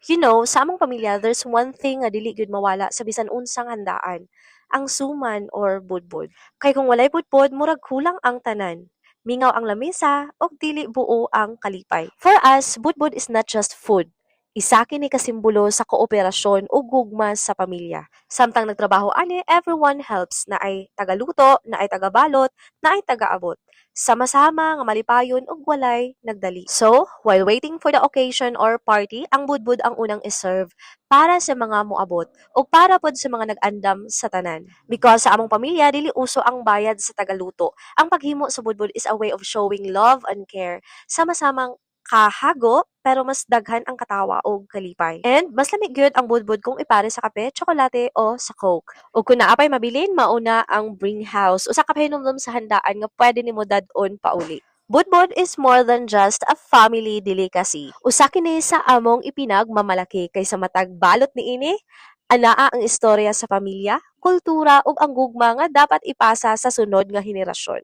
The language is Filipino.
Sa among pamilya, there's one thing nga dili gyud mawala sa bisan unsang handaan, ang suman or budbod. Kay kung walay budbod, murag kulang ang tanan. Mingaw ang lamesa o dili buo ang kalipay. For us, budbod is not just food. Isa kini kasimbolo sa kooperasyon o gugma sa pamilya. Samtang nagtrabaho ani, everyone helps na ay tagaluto, na ay tagabalot, na ay tagaabot. Sama-sama nga malipayon ug walay nagdali. So, while waiting for the occasion or party, ang budbud ang unang iserve para sa mga moabot o para pod sa mga nag-andam sa tanan. Because sa among pamilya dili uso ang bayad sa tagaluto. Ang paghimo sa budbud is a way of showing love and care. Sama-samang kahago pero mas daghan ang katawa o kalipay. And mas lamig gyud ang budbud kung ipare sa kape, tsokolate o sa coke. Ug kung naapay mabilin, mauna ang bring house. Usa ka pahinumdum sa handaan nga pwede nimo dadon pauli. Budbud is more than just a family delicacy. Usa kini sa among ipinagmamalaki kaysa matag balot niini, anaa ang istorya sa pamilya, kultura ug ang gugma nga dapat ipasa sa sunod nga henerasyon.